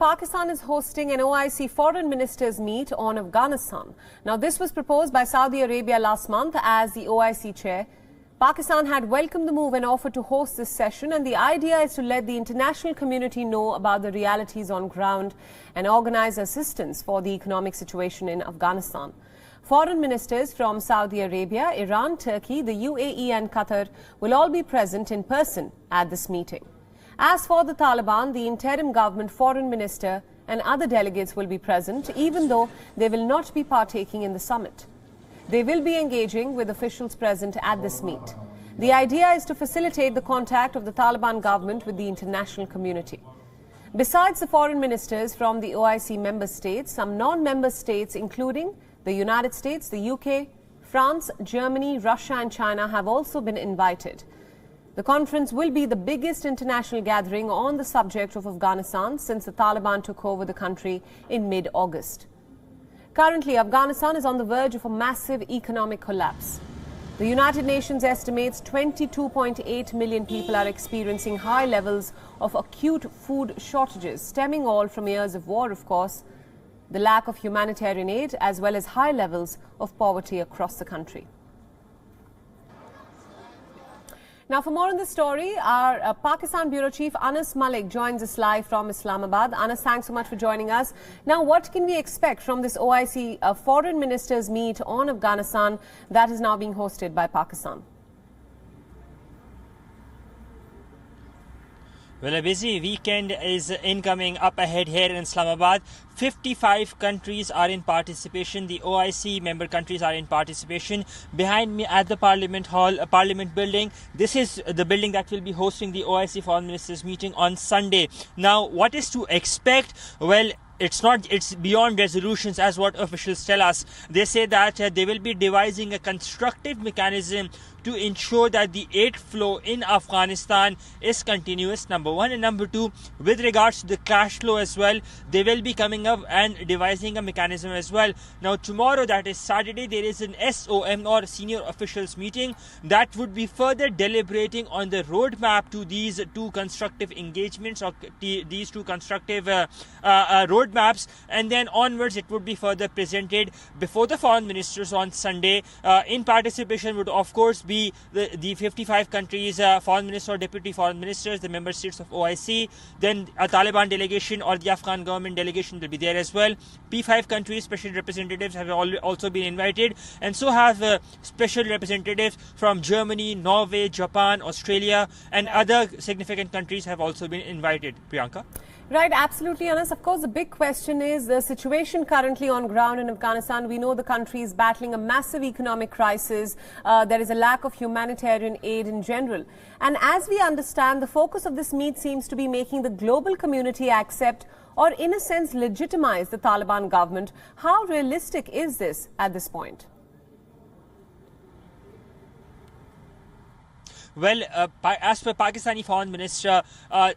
Pakistan is hosting an OIC foreign ministers meet on Afghanistan. Now, this was proposed by Saudi Arabia last month as the OIC chair. Pakistan had welcomed the move and offered to host this session, and the idea is to let the international community know about the realities on ground and organize assistance for the economic situation in Afghanistan. Foreign ministers from Saudi Arabia, Iran, Turkey, the UAE and Qatar will all be present in person at this meeting. As for the Taliban, the interim government foreign minister and other delegates will be present, even though they will not be partaking in the summit. They will be engaging with officials present at this meet. The idea is to facilitate the contact of the Taliban government with the international community. Besides the foreign ministers from the OIC member states, some non-member states, including the United States, the UK, France, Germany, Russia and China, have also been invited. The conference will be the biggest international gathering on the subject of Afghanistan since the Taliban took over the country in mid-August. Currently, Afghanistan is on the verge of a massive economic collapse. The United Nations estimates 22.8 million people are experiencing high levels of acute food shortages, stemming all from years of war, of course, the lack of humanitarian aid, as well as high levels of poverty across the country. Now, for more on this story, our Pakistan Bureau Chief Anas Malik joins us live from Islamabad. Anas, thanks so much for joining us. Now, what can we expect from this OIC foreign ministers meet on Afghanistan that is now being hosted by Pakistan? Well, a busy weekend is incoming up ahead here in Islamabad. 55 countries are in participation. The OIC member countries are in participation. Behind me at the Parliament Hall, Parliament building, this is the building that will be hosting the OIC Foreign Ministers meeting on Sunday. Now, what is to expect? Well, it's beyond resolutions, as what officials tell us. They say that they will be devising a constructive mechanism to ensure that the aid flow in Afghanistan is continuous, number one. And number two, with regards to the cash flow as well, they will be coming up and devising a mechanism as well. Now, tomorrow, that is Saturday, there is an SOM or senior officials meeting that would be further deliberating on the roadmap to these two constructive engagements or these two constructive roadmaps, and then onwards it would be further presented before the foreign ministers on Sunday. In participation would of course be the 55 countries, foreign minister or deputy foreign ministers, the member states of OIC, then a Taliban delegation or the Afghan government delegation will be there as well. P5 countries, special representatives have also been invited, and so have special representatives from Germany, Norway, Japan, Australia and other significant countries have also been invited. Priyanka? Right, absolutely, Anas. Of course, the big question is the situation currently on ground in Afghanistan. We know the country is battling a massive economic crisis. There is a lack of humanitarian aid in general. And as we understand, the focus of this meet seems to be making the global community accept or, in a sense, legitimize the Taliban government. How realistic is this at this point? Well, as per Pakistani Foreign Minister,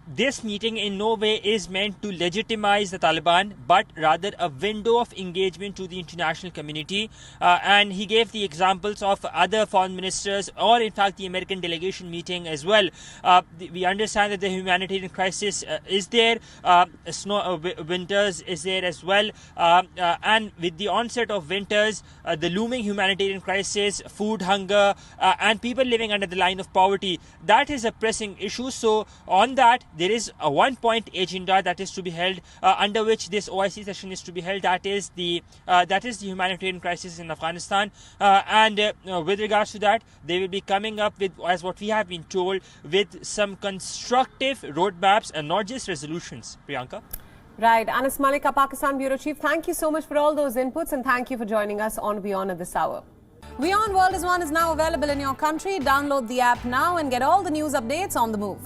this meeting in no way is meant to legitimize the Taliban, but rather a window of engagement to the international community. And he gave the examples of other foreign ministers, or in fact the American delegation meeting as well. We understand that the humanitarian crisis is there, winters is there as well. And with the onset of winters, the looming humanitarian crisis, food hunger, and people living under the line of poverty, that is a pressing issue. So on that, there is a one-point agenda that is to be held, under which this OIC session is to be held. That is the humanitarian crisis in Afghanistan. With regards to that, they will be coming up with, as what we have been told, with some constructive roadmaps and not just resolutions. Priyanka? Right. Anas Malik, our Pakistan Bureau Chief, thank you so much for all those inputs and thank you for joining us on WION at this hour. WION World is now available in your country. Download the app now and get all the news updates on the move.